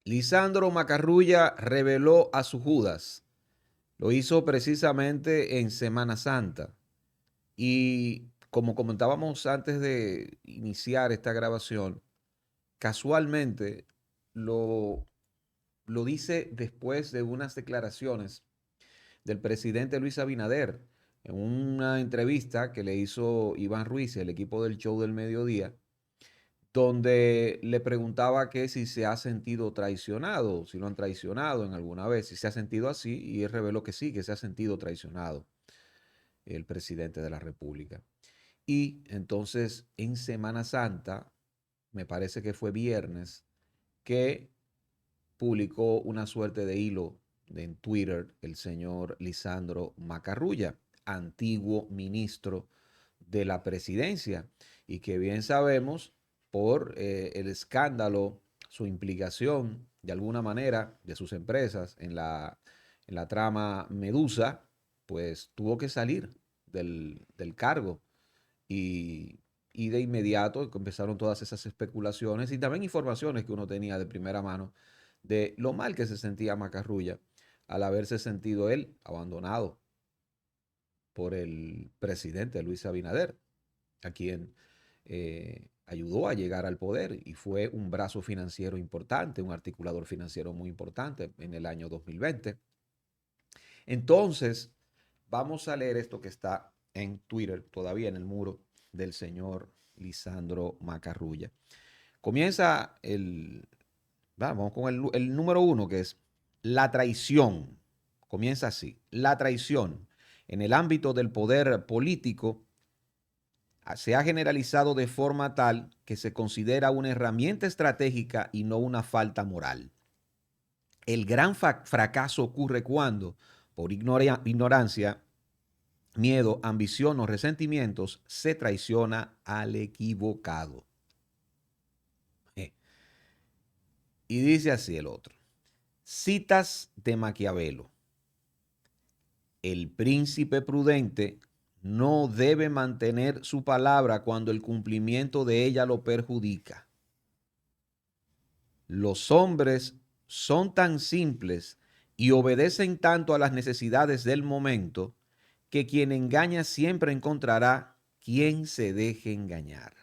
Lisandro Macarrulla reveló a su Judas. Lo hizo precisamente en Semana Santa. Y como comentábamos antes de iniciar esta grabación, casualmente lo, lo dice después de unas declaraciones del presidente Luis Abinader en una entrevista que le hizo Iván Ruiz, el equipo del show del mediodía, donde le preguntaba que si se ha sentido traicionado, si lo han traicionado en alguna vez, si se ha sentido así, y él reveló que sí, que se ha sentido traicionado el presidente de la República. Y entonces en Semana Santa, me parece que fue viernes, que publicó una suerte de hilo en Twitter el señor Lisandro Macarrulla, antiguo ministro de la presidencia, y que bien sabemos por el escándalo, su implicación de alguna manera de sus empresas en la trama Medusa, pues tuvo que salir del cargo y, y de inmediato empezaron todas esas especulaciones y también informaciones que uno tenía de primera mano de lo mal que se sentía Macarrulla al haberse sentido él abandonado por el presidente Luis Abinader, a quien ayudó a llegar al poder y fue un brazo financiero importante, un articulador financiero muy importante en el año 2020. Entonces, vamos a leer esto que está en Twitter, todavía en el muro del señor Lisandro Macarrulla. Comienza vamos con el número uno, que es la traición. Comienza así. La traición en el ámbito del poder político se ha generalizado de forma tal que se considera una herramienta estratégica y no una falta moral. El gran fracaso ocurre cuando, por ignorancia, miedo, ambición o resentimientos, se traiciona al equivocado. Y dice así el otro. Citas de Maquiavelo. El príncipe prudente no debe mantener su palabra cuando el cumplimiento de ella lo perjudica. Los hombres son tan simples y obedecen tanto a las necesidades del momento que quien engaña siempre encontrará quien se deje engañar.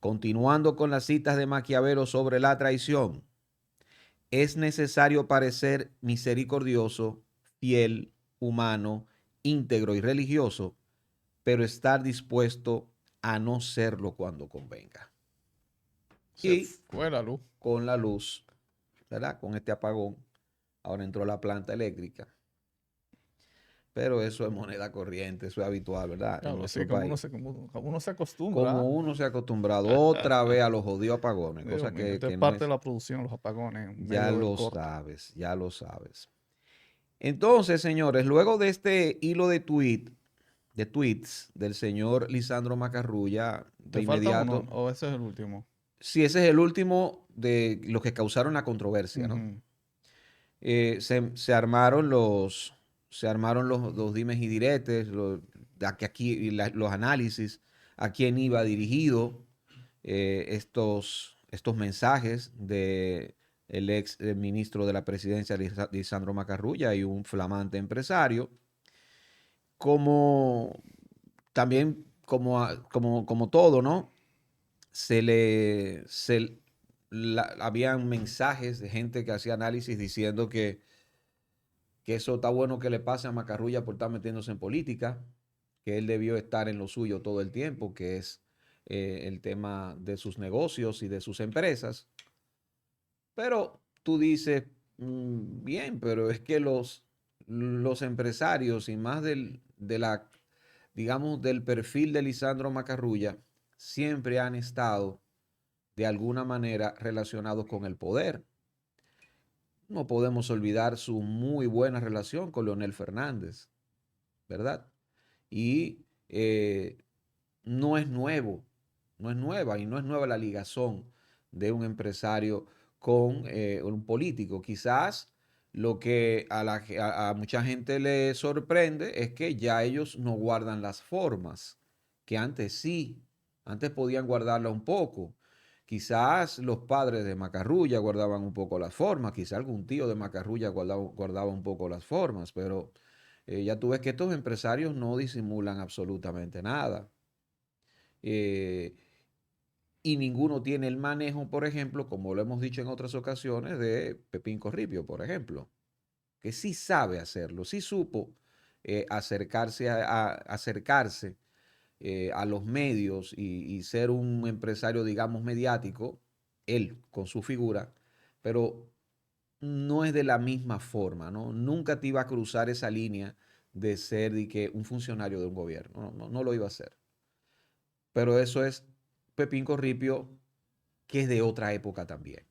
Continuando con las citas de Maquiavelo sobre la traición, es necesario parecer misericordioso, fiel, humano, íntegro y religioso, pero estar dispuesto a no serlo cuando convenga. Se Y fue la luz. con la luz, ¿verdad? Con este apagón, ahora entró la planta eléctrica. Pero eso es moneda corriente, eso es habitual, ¿verdad? En Claro, sí, nuestro país. como uno se acostumbra. Como uno se ha acostumbrado otra vez a los jodidos apagones, Dios cosa mío, que, esta es que no parte de es, la producción, los apagones en ya medio del lo corto. sabes, ya lo sabes. Entonces, señores, luego de este hilo de tweets del señor Lisandro Macarrulla, de ¿Te falta uno inmediato, o ese es el último? si ese es el último de los que causaron la controversia, ¿no? Ujú. Se se armaron los dimes y diretes, los análisis, a quién iba dirigido estos mensajes de el ex ministro de la presidencia, Lisandro Macarrulla, y un flamante empresario, como también como todo, ¿no? Se le, se, habían mensajes de gente que hacía análisis diciendo que eso está bueno que le pase a Macarrulla por estar metiéndose en política, que él debió estar en lo suyo todo el tiempo, que es el tema de sus negocios y de sus empresas. Pero tú dices, bien, pero es que los empresarios y más digamos, del perfil de Lisandro Macarrulla, siempre han estado de alguna manera relacionados con el poder. No podemos olvidar su muy buena relación con Leonel Fernández, ¿verdad? Y no es nuevo, no es nueva y no es nueva la ligazón de un empresario con un político. Quizás lo que a mucha gente le sorprende es que ya ellos no guardan las formas, que antes sí, antes podían guardarla un poco. Quizás los padres de Macarrulla guardaban un poco las formas, quizás algún tío de Macarrulla guardaba un poco las formas, pero ya tú ves que estos empresarios no disimulan absolutamente nada. Eh, y ninguno tiene el manejo, por ejemplo, como lo hemos dicho en otras ocasiones, de Pepín Corripio, por ejemplo, que sí sabe hacerlo, sí supo acercarse a los medios y ser un empresario, digamos, mediático, él con su figura, pero no es de la misma forma, ¿no? Nunca te iba a cruzar esa línea de ser un funcionario de un gobierno, no lo iba a hacer. Pero eso es Pepín Corripio, que es de otra época también.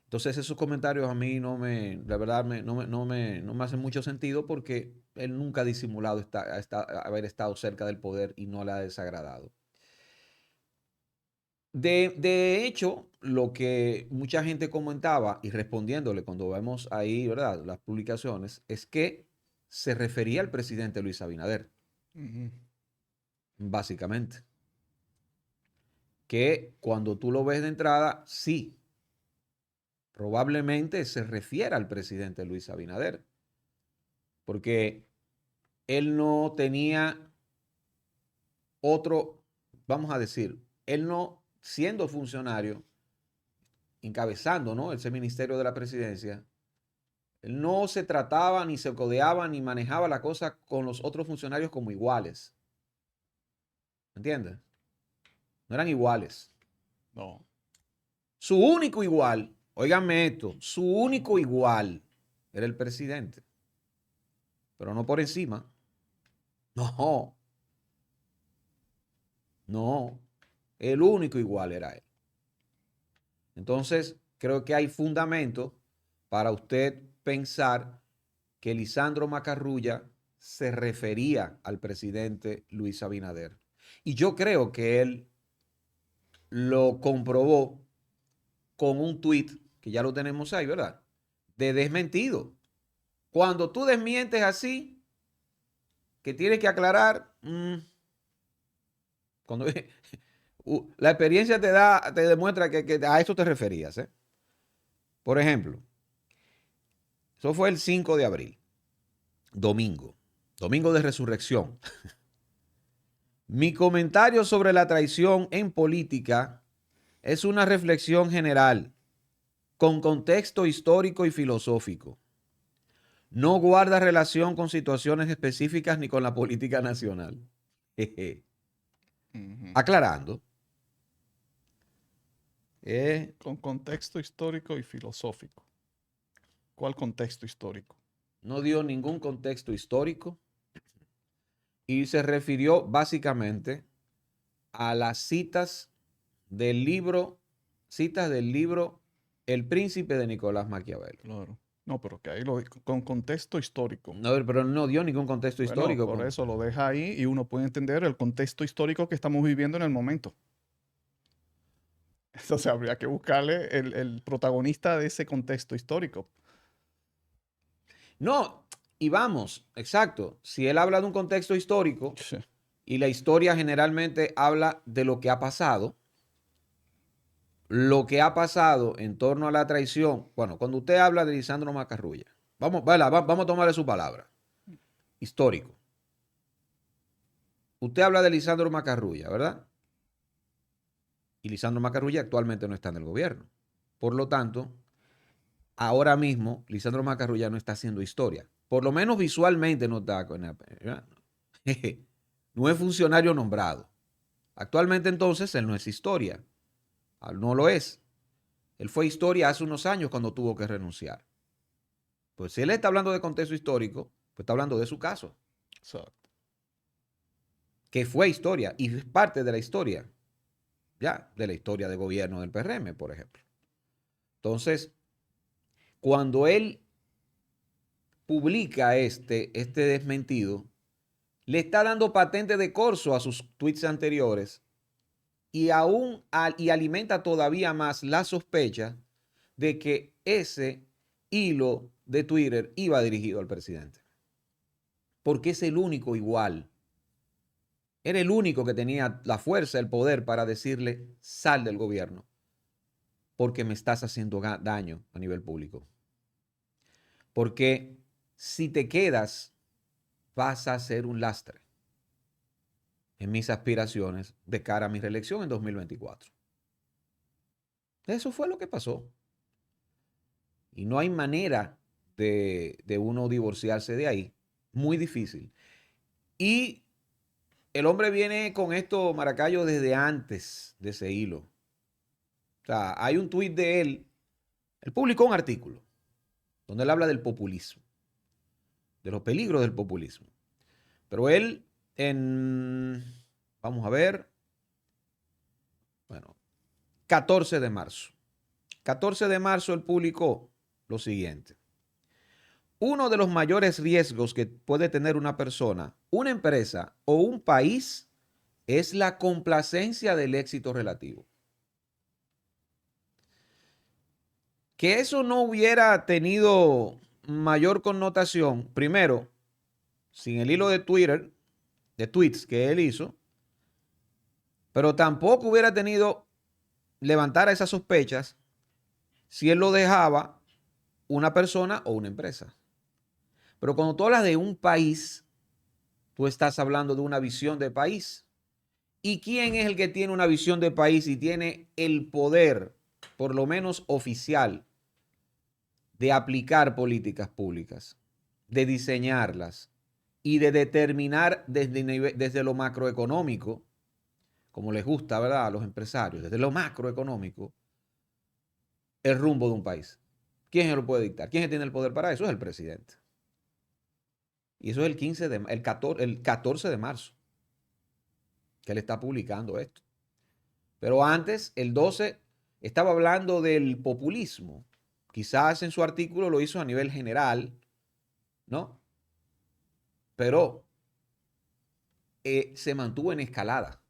Entonces esos comentarios a mí la verdad, no me hacen mucho sentido porque él nunca ha disimulado haber estado cerca del poder y no le ha desagradado. De hecho, lo que mucha gente comentaba y respondiéndole cuando vemos ahí, ¿verdad?, las publicaciones, es que se refería al presidente Luis Abinader, básicamente. Que cuando tú lo ves de entrada, sí, probablemente se refiera al presidente Luis Abinader, porque él no tenía otro, vamos a decir, él no siendo funcionario, encabezando, ¿no?, ese ministerio de la presidencia, él no se trataba, ni se codeaba, ni manejaba la cosa con los otros funcionarios como iguales. ¿Entiendes? No eran iguales. No. Su único igual, óiganme esto, su único igual era el presidente. Pero no por encima. No, no. El único igual era él. Entonces, creo que hay fundamento para usted pensar que Lisandro Macarrulla se refería al presidente Luis Abinader. Y yo creo que él lo comprobó con un tuit, que ya lo tenemos ahí, ¿verdad?, de desmentido. Cuando tú desmientes así, que tienes que aclarar, cuando la experiencia te demuestra que a eso te referías, ¿eh? Por ejemplo, eso fue el 5 de abril, domingo de resurrección. Mi comentario sobre la traición en política es una reflexión general, con contexto histórico y filosófico. No guarda relación con situaciones específicas ni con la política nacional. Aclarando. Con contexto histórico y filosófico. ¿Cuál contexto histórico? No dio ningún contexto histórico y se refirió básicamente a las citas del libro El Príncipe de Nicolás Maquiavelo. Claro. No, pero que ahí lo con contexto histórico. No, pero no dio ningún contexto Bueno, histórico. por eso lo deja ahí y uno puede entender el contexto histórico que estamos viviendo en el momento. Entonces habría que buscarle el protagonista de ese contexto histórico. No, y vamos, exacto. Si él habla de un contexto histórico Sí. y la historia generalmente habla de lo que ha pasado en torno a la traición. Bueno, cuando usted habla de Lisandro Macarrulla, vamos a tomarle su palabra. Histórico. Usted habla de Lisandro Macarrulla, ¿verdad? Y Lisandro Macarrulla actualmente no está en el gobierno. Por lo tanto, ahora mismo Lisandro Macarrulla no está haciendo historia. Por lo menos visualmente no está. No es funcionario nombrado. Actualmente entonces él no es historia. No lo es. Él fue historia hace unos años cuando tuvo que renunciar. Pues si él está hablando de contexto histórico, pues está hablando de su caso. Exacto. Que fue historia y es parte de la historia. Ya, de la historia de gobierno del PRM, por ejemplo. Entonces, cuando él publica este desmentido, le está dando patente de corso a sus tweets anteriores y y alimenta todavía más la sospecha de que ese hilo de Twitter iba dirigido al presidente. Porque es el único igual. Era el único que tenía la fuerza, el poder para decirle, sal del gobierno, porque me estás haciendo daño a nivel público. Porque si te quedas, vas a ser un lastre en mis aspiraciones de cara a mi reelección en 2024. Eso fue lo que pasó. Y no hay manera de uno divorciarse de ahí. Muy difícil. Y el hombre viene con esto, Maracayo, desde antes de ese hilo. O sea, hay un tuit de él. Él publicó un artículo donde él habla del populismo, de los peligros del populismo. Pero él vamos a ver, bueno, 14 de marzo. 14 de marzo él publicó lo siguiente. Uno de los mayores riesgos que puede tener una persona, una empresa o un país es la complacencia del éxito relativo. Que eso no hubiera tenido mayor connotación, primero, sin el hilo de Twitter, de tweets que él hizo, pero tampoco hubiera tenido levantar esas sospechas si él lo dejaba una persona o una empresa. Pero cuando tú hablas de un país, tú estás hablando de una visión de país. ¿Y quién es el que tiene una visión de país y tiene el poder, por lo menos oficial, de aplicar políticas públicas, de diseñarlas y de determinar desde lo macroeconómico, como les gusta, ¿verdad?, a los empresarios, desde lo macroeconómico, el rumbo de un país? ¿Quién se lo puede dictar? ¿Quién tiene el poder para eso? Es el presidente. Y eso es el 14 de marzo, que él está publicando esto. Pero antes, el 12, estaba hablando del populismo. Quizás en su artículo lo hizo a nivel general, ¿no? Pero se mantuvo en escalada.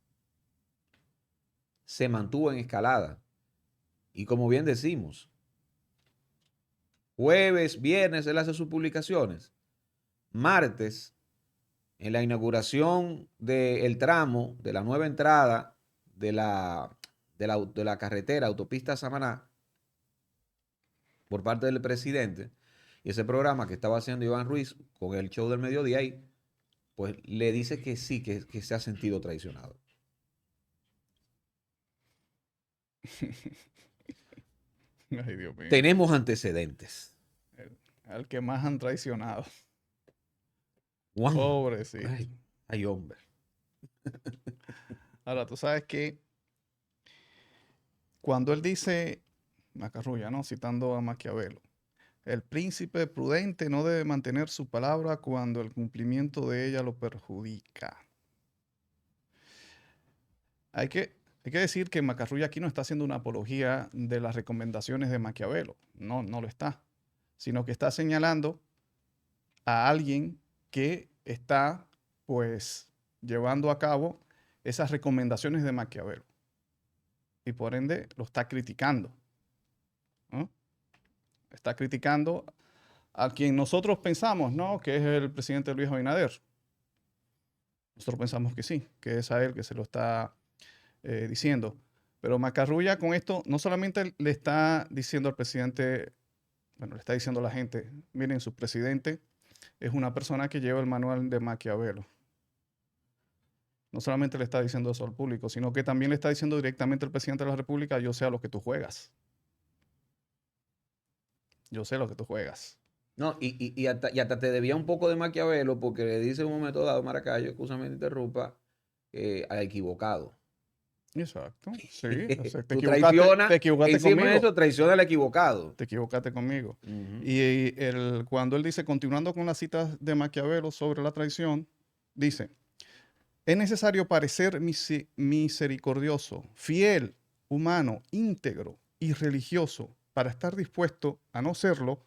Se mantuvo en escalada. Y como bien decimos, jueves, viernes, él hace sus publicaciones. Martes, en la inauguración del tramo, de la nueva entrada de la carretera autopista Samaná, por parte del presidente, y ese programa que estaba haciendo Iván Ruiz con el show del mediodía ahí, pues le dice que sí, que se ha sentido traicionado. Ay, Dios mío. Tenemos antecedentes. Al que más han traicionado. Juan. Pobrecito. Ay, hombre. Ahora, tú sabes que cuando él dice, Macarrulla, ¿no? Citando a Maquiavelo, el príncipe prudente no debe mantener su palabra cuando el cumplimiento de ella lo perjudica. Hay que decir que Macarrulla aquí no está haciendo una apología de las recomendaciones de Maquiavelo. No, no lo está. Sino que está señalando a alguien que está, pues, llevando a cabo esas recomendaciones de Maquiavelo. Y por ende lo está criticando, ¿no? Está criticando a quien nosotros pensamos, ¿no?, que es el presidente Luis Abinader. Nosotros pensamos que sí, que es a él que se lo está diciendo. Pero Macarrulla con esto no solamente le está diciendo al presidente, bueno, le está diciendo a la gente, miren, su presidente es una persona que lleva el manual de Maquiavelo. No solamente le está diciendo eso al público, sino que también le está diciendo directamente al presidente de la República, yo sé a lo que tú juegas. Yo sé lo que tú juegas. No, y hasta te debía un poco de Maquiavelo porque le dice en un momento dado, Maracayo, escúchame, te interrumpa, al equivocado. Exacto, sí. O sea, Tú traicionas, te equivocaste encima de conmigo. eso, traiciona al equivocado. Te equivocaste conmigo. Uh-huh. Y cuando él dice, continuando con las citas de Maquiavelo sobre la traición, dice, es necesario parecer misericordioso, fiel, humano, íntegro y religioso para estar dispuesto a no serlo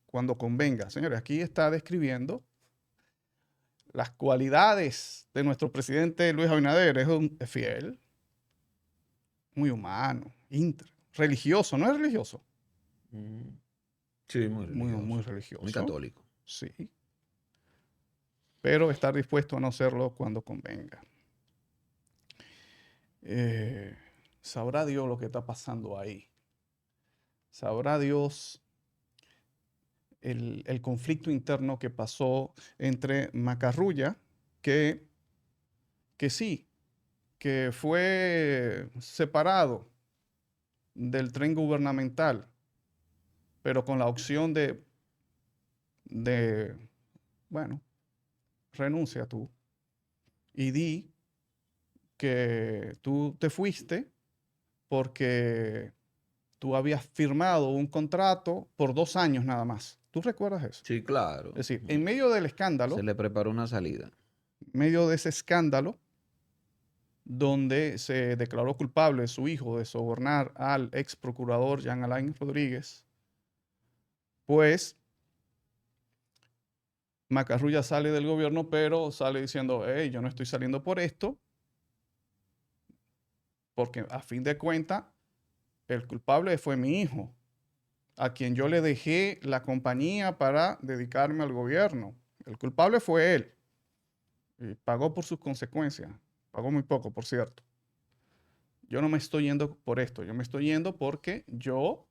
cuando convenga. Señores, aquí está describiendo las cualidades de nuestro presidente Luis Abinader. Es fiel, muy humano, íntegro, religioso, ¿no es religioso? Uh-huh. Sí, muy religioso. Muy religioso. Muy católico. Sí. Pero estar dispuesto a no serlo cuando convenga. Eh, sabrá Dios lo que está pasando ahí. Sabrá Dios el conflicto interno que pasó entre Macarrulla, que, que sí, que fue separado del tren gubernamental, pero con la opción de bueno, renuncia tú y di que tú te fuiste porque tú habías firmado un contrato por 2 años nada más. ¿Tú recuerdas eso? Sí, claro. Es decir, Ujú. en medio del Se escándalo, le preparó una salida. en medio de ese escándalo, donde se declaró culpable su hijo de sobornar al ex procurador Jean Alain Rodríguez, pues Macarrulla sale del gobierno, pero sale diciendo, hey, yo no estoy saliendo por esto, porque a fin de cuentas, el culpable fue mi hijo, a quien yo le dejé la compañía para dedicarme al gobierno. El culpable fue él y pagó por sus consecuencias. Pagó muy poco, por cierto. Yo no me estoy yendo por esto, yo me estoy yendo porque yo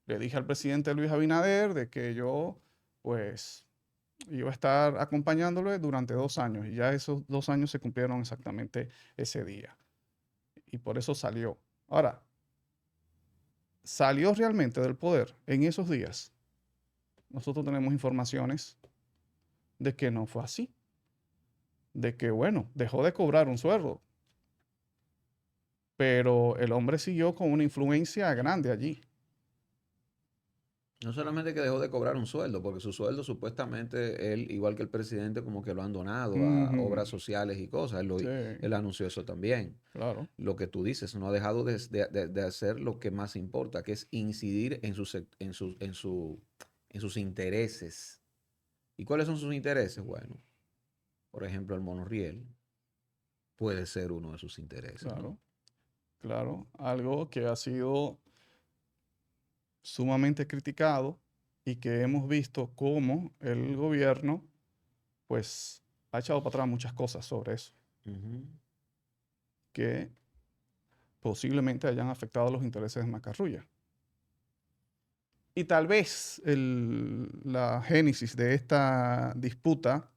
le dije al presidente Luis Abinader de que yo, pues, iba a estar acompañándole durante 2 años y ya esos 2 años se cumplieron exactamente ese día. Y por eso salió. Ahora, ¿salió realmente del poder en esos días? Nosotros tenemos informaciones de que no fue así. De que, bueno, dejó de cobrar un sueldo, pero el hombre siguió con una influencia grande allí. No solamente que dejó de cobrar un sueldo, porque su sueldo supuestamente él, igual que el presidente, como que lo han donado a Ujú. obras sociales y cosas. Sí, Él anunció eso también. claro, Lo que tú dices, no ha dejado de hacer lo que más importa, que es incidir en sus intereses. ¿Y cuáles son sus intereses? Bueno, por ejemplo, el monorriel puede ser uno de sus intereses, ¿no? claro, claro. Algo que ha sido sumamente criticado y que hemos visto cómo el gobierno, pues, ha echado para atrás muchas cosas sobre eso, Ujú. que posiblemente hayan afectado los intereses de Macarrulla. Y tal vez la génesis de esta disputa,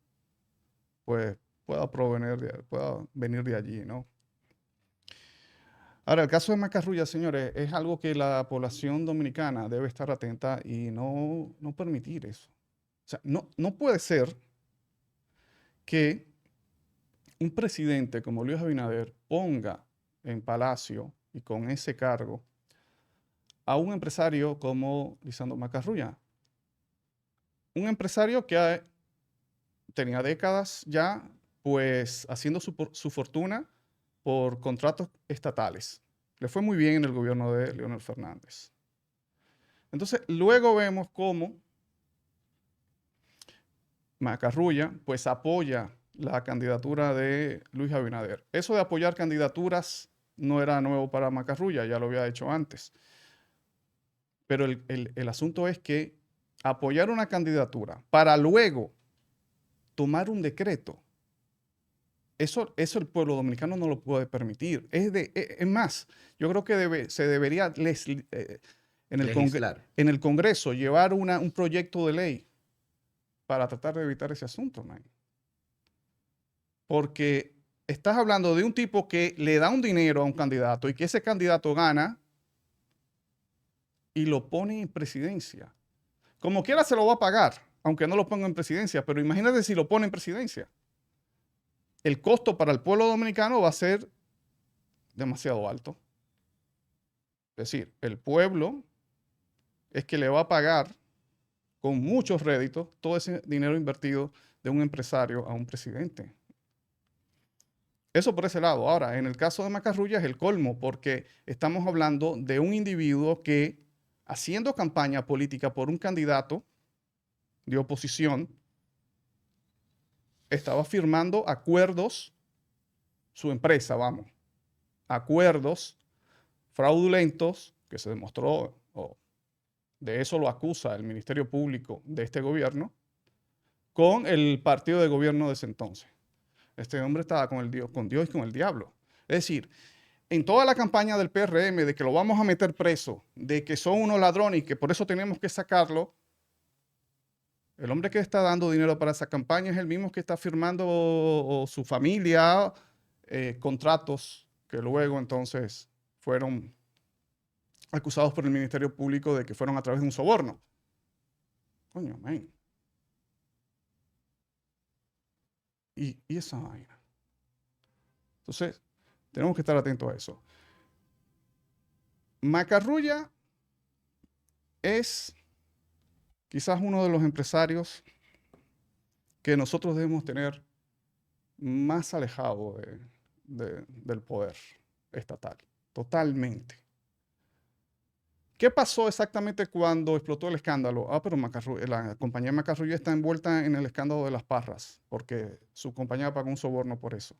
pues, pueda venir de allí, ¿no? Ahora, el caso de Macarrulla, señores, es algo que la población dominicana debe estar atenta y no permitir eso. O sea, no puede ser que un presidente como Luis Abinader ponga en Palacio y con ese cargo a un empresario como Lisandro Macarrulla. Un empresario que tenía décadas ya, pues, haciendo su fortuna por contratos estatales. Le fue muy bien en el gobierno de Leonel Fernández. Entonces, luego vemos cómo Macarrulla, pues, apoya la candidatura de Luis Abinader. Eso de apoyar candidaturas no era nuevo para Macarrulla, ya lo había hecho antes. Pero el asunto es que apoyar una candidatura para luego tomar un decreto, eso el pueblo dominicano no lo puede permitir. Es más, yo creo que se debería en Legislar. en el Congreso llevar un proyecto de ley para tratar de evitar ese asunto, man. Porque estás hablando de un tipo que le da un dinero a un candidato y que ese candidato gana y lo pone en presidencia. Como quiera se lo va a pagar, aunque no lo ponga en presidencia, pero imagínate si lo pone en presidencia. El costo para el pueblo dominicano va a ser demasiado alto. Es decir, el pueblo es que le va a pagar con muchos réditos todo ese dinero invertido de un empresario a un presidente. Eso por ese lado. Ahora, en el caso de Macarrulla es el colmo, porque estamos hablando de un individuo que, haciendo campaña política por un candidato de oposición, estaba firmando acuerdos, su empresa, vamos, acuerdos fraudulentos que se demostró, o de eso lo acusa el Ministerio Público de este gobierno, con el partido de gobierno de ese entonces. Este hombre estaba con Dios y con el diablo. Es decir, en toda la campaña del PRM de que lo vamos a meter preso, de que son unos ladrones y que por eso tenemos que sacarlo, el hombre que está dando dinero para esa campaña es el mismo que está firmando o su familia contratos que luego entonces fueron acusados por el Ministerio Público de que fueron a través de un soborno. Coño, man. Y esa vaina. Entonces, tenemos que estar atentos a eso. Macarrulla es quizás uno de los empresarios que nosotros debemos tener más alejado del poder estatal. Totalmente. ¿Qué pasó exactamente cuando explotó el escándalo? Pero la compañía Macarrulla está envuelta en el escándalo de las Parras, porque su compañía pagó un soborno por eso.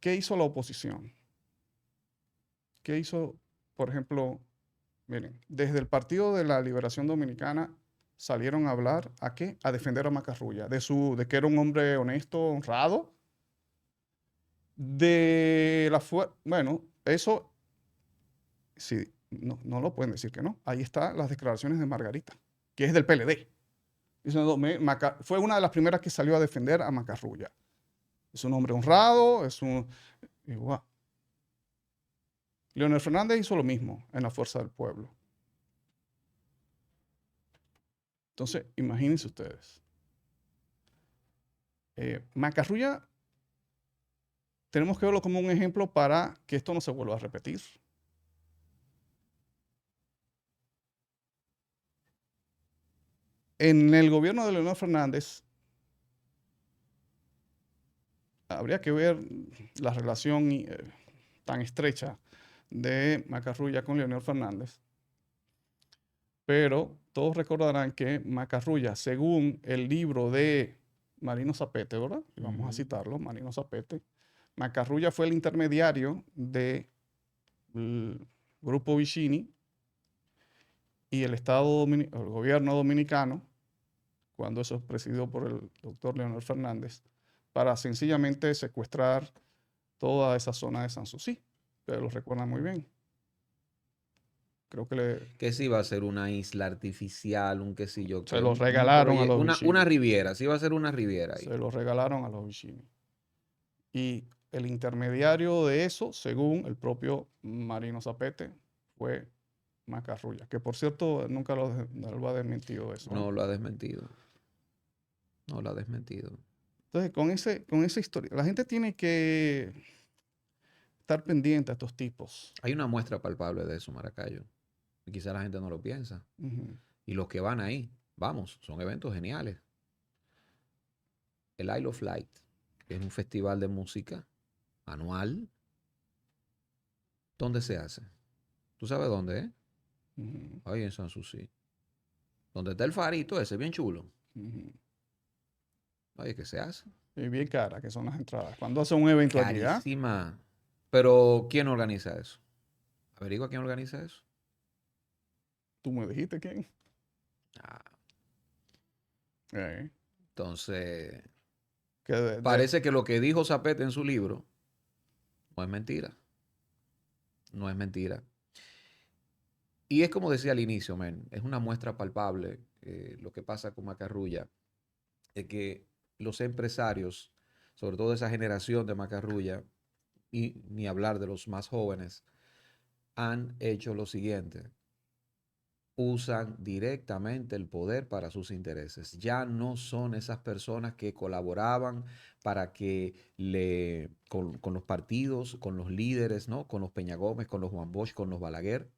¿Qué hizo la oposición? ¿Qué hizo, por ejemplo, miren, desde el Partido de la Liberación Dominicana salieron a hablar, ¿a qué? A defender a Macarrulla, de que era un hombre honesto, honrado, bueno, eso, sí, no lo pueden decir que no. Ahí están las declaraciones de Margarita, que es del PLD. Diciendo, fue una de las primeras que salió a defender a Macarrulla. Es un hombre honrado, igual. Leonel Fernández hizo lo mismo en la Fuerza del Pueblo. Entonces, imagínense ustedes. Macarrulla, tenemos que verlo como un ejemplo para que esto no se vuelva a repetir. En el gobierno de Leonel Fernández, habría que ver la relación tan estrecha de Macarrulla con Leonel Fernández. Pero todos recordarán que Macarrulla, según el libro de Marino Zapete, ¿verdad? Y vamos a citarlo, Marino Zapete. Macarrulla fue el intermediario del Grupo Vicini y el gobierno dominicano, cuando eso es presidido por el doctor Leonel Fernández, para sencillamente secuestrar toda esa zona de Sanssouci. Ustedes lo recuerdan muy bien. Creo Que sí iba a ser una isla artificial, un qué sé yo, se los regalaron a los Vicini. Una riviera, sí iba a ser una riviera ahí. Se los regalaron a los Vicini. Y el intermediario de eso, según el propio Marino Zapete, fue Macarrulla, que por cierto nunca lo ha desmentido eso. No lo ha desmentido. No lo ha desmentido. Entonces, con esa historia, la gente tiene que estar pendiente a estos tipos. Hay una muestra palpable de eso, Maracayo. Y quizá la gente no lo piensa. Y los que van ahí, vamos, son eventos geniales. El Isle of Light, que es un festival de música anual. ¿Dónde se hace? ¿Tú sabes dónde, eh? Ahí en Sanssouci. Donde está el farito ese, bien chulo. Oye, ¿qué se hace? Y bien cara que son las entradas. Cuando hace un evento allí, ¿ah? Carísima. Pero, ¿quién organiza eso? Averigua quién organiza eso. ¿Tú me dijiste quién? Entonces, parece que lo que dijo Zapete en su libro no es mentira. No es mentira. Y es como decía al inicio, es una muestra palpable lo que pasa con Macarrulla, es que los empresarios, sobre todo esa generación de Macarrulla, y ni hablar de los más jóvenes, han hecho lo siguiente. Usan directamente el poder para sus intereses. Ya no son esas personas que colaboraban para que con los partidos, con los líderes, ¿no? Con los Peña Gómez, con los Juan Bosch, con los Balaguer,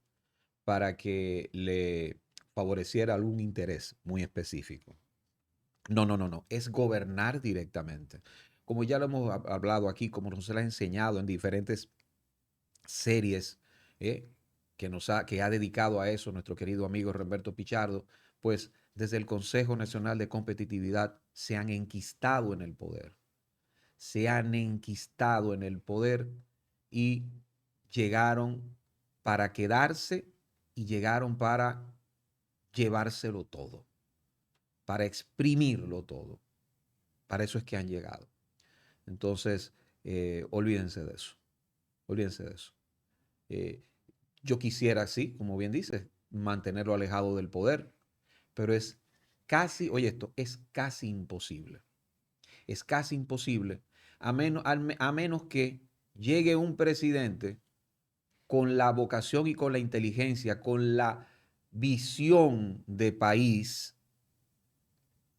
para que le favoreciera algún interés muy específico. No. Es gobernar directamente. Como ya lo hemos hablado aquí, como nos lo ha enseñado en diferentes series, que ha dedicado a eso nuestro querido amigo Roberto Pichardo, pues desde el Consejo Nacional de Competitividad se han enquistado en el poder. Se han enquistado en el poder y llegaron para quedarse y llegaron para llevárselo todo, para exprimirlo todo. Para eso es que han llegado. Entonces, olvídense de eso. Olvídense de eso. Yo quisiera, sí, como bien dices, mantenerlo alejado del poder, pero es casi, oye esto, es casi imposible. Es casi imposible, a menos que llegue un presidente con la vocación y con la inteligencia, con la visión de país,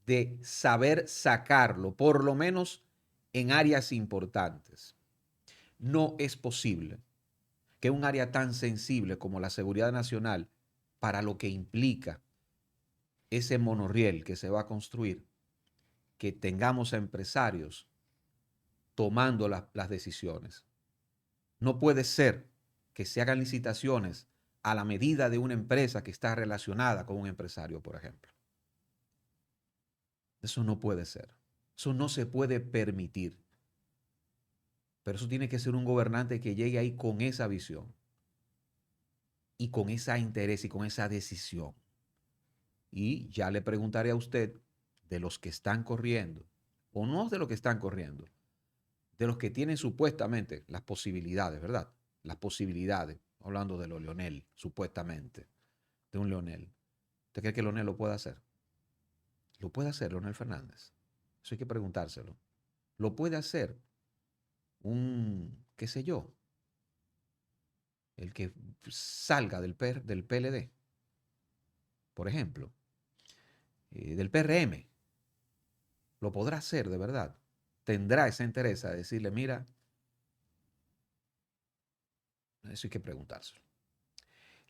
de saber sacarlo, por lo menos en áreas importantes. No es posible que un área tan sensible como la seguridad nacional, para lo que implica ese monorriel que se va a construir, que tengamos a empresarios tomando las decisiones. No puede ser que se hagan licitaciones a la medida de una empresa que está relacionada con un empresario, por ejemplo. Eso no puede ser. Eso no se puede permitir. Pero eso tiene que ser un gobernante que llegue ahí con esa visión y con ese interés y con esa decisión. Y ya le preguntaré a usted de los que están corriendo, o no de los que están corriendo, de los que tienen supuestamente las posibilidades, ¿verdad? Las posibilidades, hablando de lo Leonel, supuestamente, de un Leonel. ¿Usted cree que Leonel lo puede hacer? Lo puede hacer Leonel Fernández. Eso hay que preguntárselo. Lo puede hacer qué sé yo, el que salga del PLD, por ejemplo, del PRM. Lo podrá hacer de verdad. Tendrá esa interés de decirle, mira, eso hay que preguntárselo.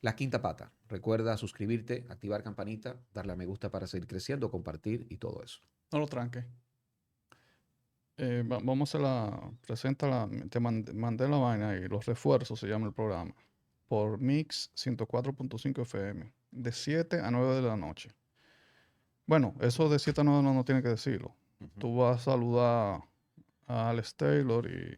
La quinta pata. Recuerda suscribirte, activar campanita, darle a me gusta para seguir creciendo, compartir y todo eso. No lo tranque. Vamos a te mandé la vaina y los refuerzos se llama el programa. Por Mix 104.5 FM, de 7 a 9 de la noche. Bueno, eso de 7 a 9 no tiene que decirlo. Tú vas a saludar a Alex Taylor y...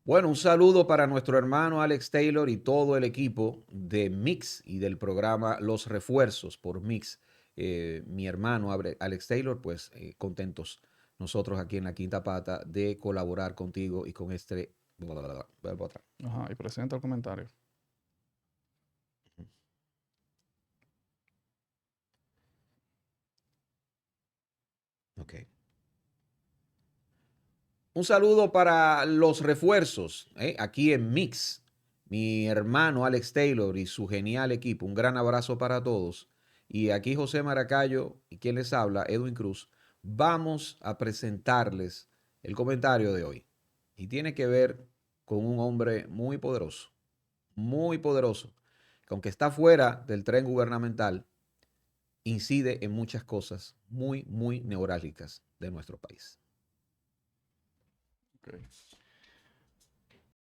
Bueno, un saludo para nuestro hermano Alex Taylor y todo el equipo de Mix y del programa Los Refuerzos por Mix. Mi hermano Alex Taylor, pues contentos nosotros aquí en la Quinta Pata de colaborar contigo y con este... Ajá, y presenta el comentario. Ok. Un saludo para los refuerzos, aquí en Mix. Mi hermano Alex Taylor y su genial equipo. Un gran abrazo para todos. Y aquí José Maracayo y quien les habla, Edwin Cruz. Vamos a presentarles el comentario de hoy. Y tiene que ver con un hombre muy poderoso, que aunque está fuera del tren gubernamental, incide en muchas cosas muy neurálgicas de nuestro país. Okay.